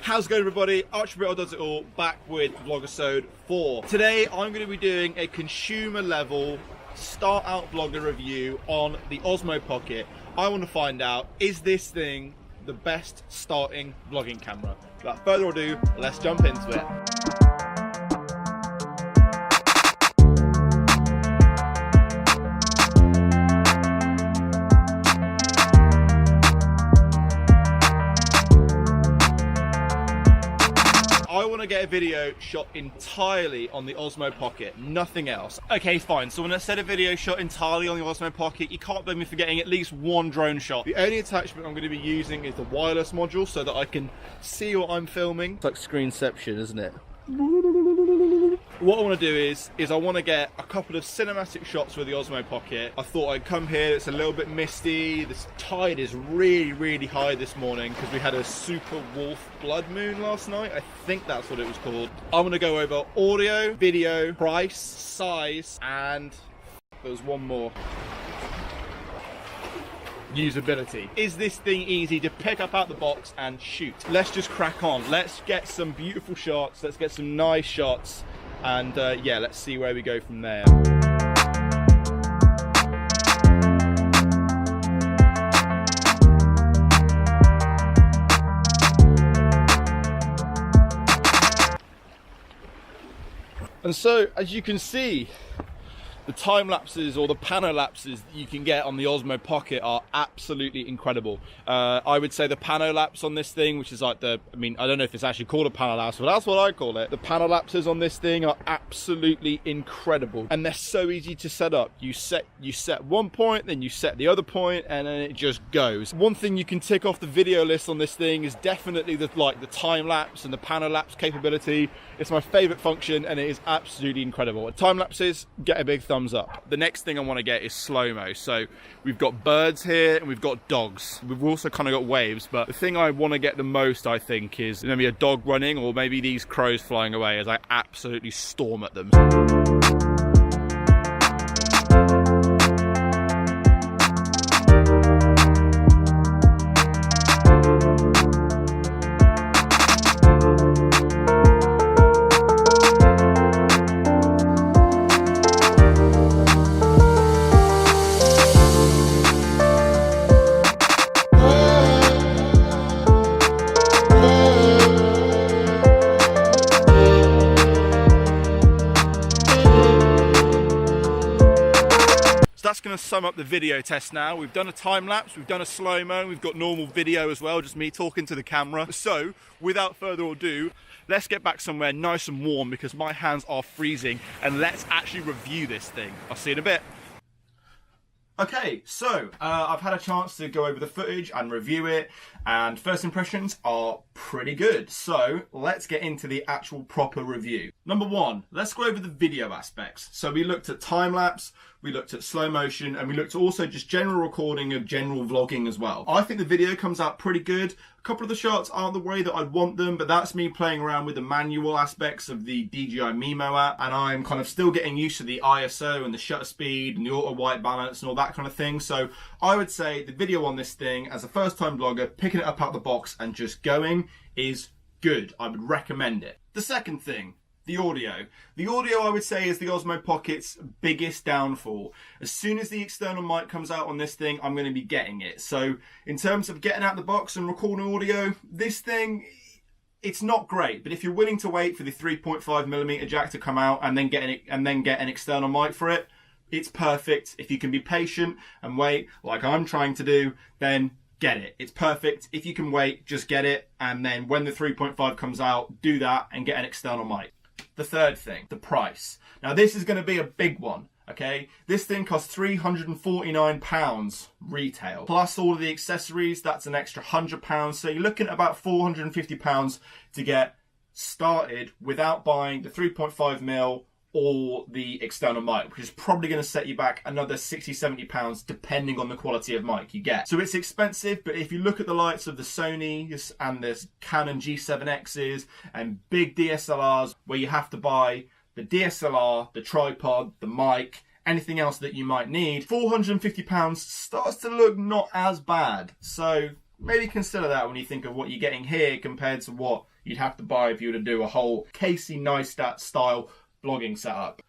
How's it going, everybody? Archibald does it all, back with Vlogisode 4. Today I'm going to be doing a consumer level start out vlogger review on the Osmo Pocket. I want to find out, is this thing the best starting vlogging camera? Without further ado, let's jump into it. I want to get a video shot entirely on the Osmo Pocket, nothing else. Okay, fine. So when I said a video shot entirely on the Osmo Pocket, you can't blame me for getting at least one drone shot. The only attachment I'm going to be using is the wireless module so that I can see what I'm filming. It's like screenception, isn't it? What I want to do is I want to get a couple of cinematic shots with the Osmo Pocket. I thought I'd come here, it's a little bit misty, this tide is really high this morning because we had a super wolf blood moon last night. I think that's what it was called. I want to go over audio, video, price, size, and there was one more. Usability. Is this thing easy to pick up out the box and shoot? Let's just crack on. Let's get some beautiful shots. Let's get some nice shots. And yeah, let's see where we go from there. And so, as you can see, the time lapses or the pano lapses that you can get on the Osmo Pocket are absolutely incredible. I would say the pano lapse on this thing, which is like I don't know if it's actually called a pano lapse, but that's what I call it. The pano lapses on this thing are absolutely incredible, and they're so easy to set up. You set one point, then you set the other point, and then it just goes. One thing you can tick off the video list on this thing is definitely the time lapse and the pano lapse capability. It's my favorite function, and it is absolutely incredible. Time lapses, get a big thumbs up. The next thing I want to get is slow-mo. So we've got birds here and we've got dogs. We've also kind of got waves, but the thing I want to get the most, I think, is maybe a dog running or maybe these crows flying away as I absolutely storm at them. That's going to sum up the video test now. We've done a time lapse, we've done a slow-mo, we've got normal video as well, just me talking to the camera. So without further ado, let's get back somewhere nice and warm because my hands are freezing, and let's actually review this thing. I'll see you in a bit. Okay, so I've had a chance to go over the footage and review it, and first impressions are pretty good. So let's get into the actual proper review. Number one, let's go over the video aspects. So we looked at time lapse, we looked at slow motion, and we looked at also just general recording of general vlogging as well. I think the video comes out pretty good. A couple of the shots aren't the way that I'd want them, but that's me playing around with the manual aspects of the DJI Mimo app, and I'm kind of still getting used to the ISO and the shutter speed and the auto white balance and all that kind of thing. So I would say the video on this thing, as a first time vlogger, picking it up out the box and just going is good. I would recommend it. The second thing, the audio. The audio, I would say, is the Osmo Pocket's biggest downfall. As soon as the external mic comes out on this thing, I'm going to be getting it. So in terms of getting out the box and recording audio, this thing, it's not great. But if you're willing to wait for the 3.5mm jack to come out and then get an external mic for it, it's perfect. If you can be patient and wait, like I'm trying to do, then get it. It's perfect. If you can wait, just get it. And then when the 3.5 comes out, do that and get an external mic. The third thing, the price. Now this is going to be a big one, okay? This thing costs £349 retail. Plus all of the accessories, that's an extra £100. So you're looking at about £450 to get started without buying the 3.5mm or the external mic, which is probably going to set you back another £60–70 depending on the quality of mic you get. So it's expensive, but if you look at the likes of the Sonys and the Canon G7Xs and big DSLRs where you have to buy the DSLR, the tripod, the mic, anything else that you might need, £450 starts to look not as bad. So maybe consider that when you think of what you're getting here compared to what you'd have to buy if you were to do a whole Casey Neistat style vlogging setup.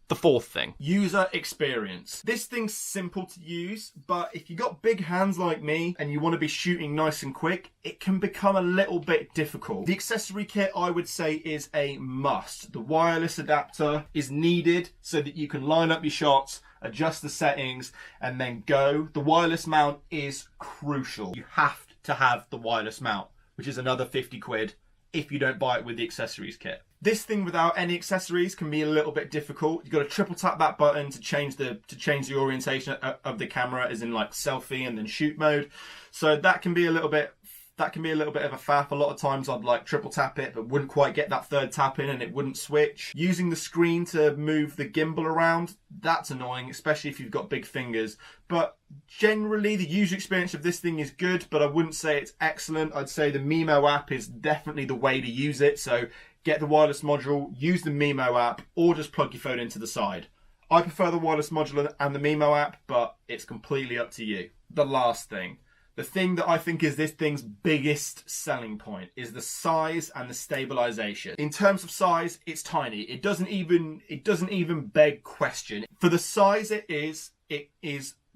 The fourth thing, user experience. This thing's simple to use, but if you got big hands like me and you want to be shooting nice and quick, it can become a little bit difficult. The accessory kit, I would say, is a must. The wireless adapter is needed so that you can line up your shots, adjust the settings, and then go. The wireless mount is crucial. You have to have the wireless mount, which is another 50 quid if you don't buy it with the accessories kit. This thing without any accessories can be a little bit difficult. You've got to triple tap that button to change the orientation of the camera, as in like selfie and then shoot mode. So that can be a little bit of a faff. A lot of times I'd like triple tap it, but wouldn't quite get that third tap in and it wouldn't switch. Using the screen to move the gimbal around, that's annoying, especially if you've got big fingers. But generally the user experience of this thing is good, but I wouldn't say it's excellent. I'd say the Mimo app is definitely the way to use it. So get the wireless module, use the Mimo app, or just plug your phone into the side. I prefer the wireless module and the Mimo app, but it's completely up to you. The last thing. The thing that I think is this thing's biggest selling point is the size and the stabilization. In terms of size, it's tiny. It doesn't even beg question. For the size it is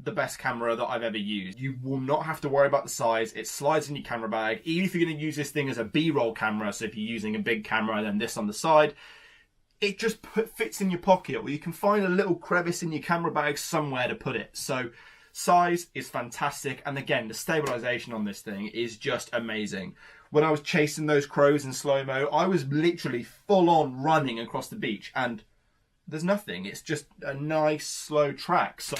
the best camera that I've ever used. You will not have to worry about the size. It slides in your camera bag. Even if you're going to use this thing as a B-roll camera, so if you're using a big camera and then this on the side, it just fits in your pocket, or you can find a little crevice in your camera bag somewhere to put it. So size is fantastic, and again, the stabilization on this thing is just amazing. When I was chasing those crows in slow-mo, I was literally full on running across the beach, and there's nothing. It's just a nice slow track. So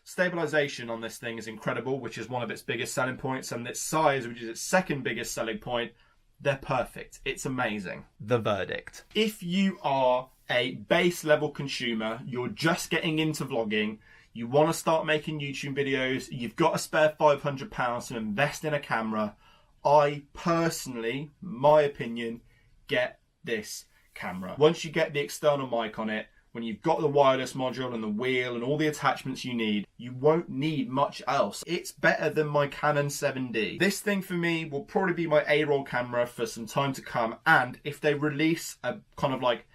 stabilization on this thing is incredible, which is one of its biggest selling points, and its size, which is its second biggest selling point, they're perfect. It's amazing. The verdict. If you are a base level consumer, you're just getting into vlogging, you want to start making YouTube videos, you've got a spare £500 to invest in a camera, I personally, my opinion, get this camera. Once you get the external mic on it, when you've got the wireless module and the wheel and all the attachments you need, you won't need much else. It's better than my Canon 7D. This thing for me will probably be my A-roll camera for some time to come, and if they release a kind of like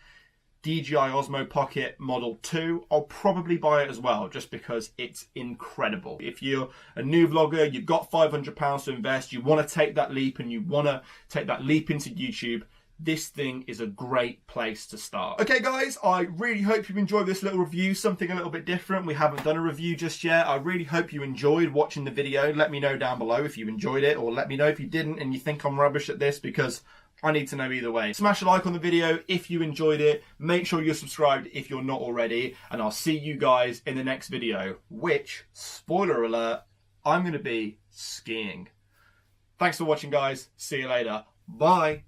DJI Osmo Pocket Model 2, I'll probably buy it as well, just because it's incredible. If you're a new vlogger, you've got £500 to invest, you want to take that leap and you want to take that leap into YouTube, this thing is a great place to start. Okay guys, I really hope you've enjoyed this little review, something a little bit different. We haven't done a review just yet. I really hope you enjoyed watching the video. Let me know down below if you enjoyed it, or let me know if you didn't and you think I'm rubbish at this, because I need to know either way. Smash a like on the video if you enjoyed it. Make sure you're subscribed if you're not already, and I'll see you guys in the next video, which, spoiler alert, I'm going to be skiing. Thanks for watching guys. See you later. Bye.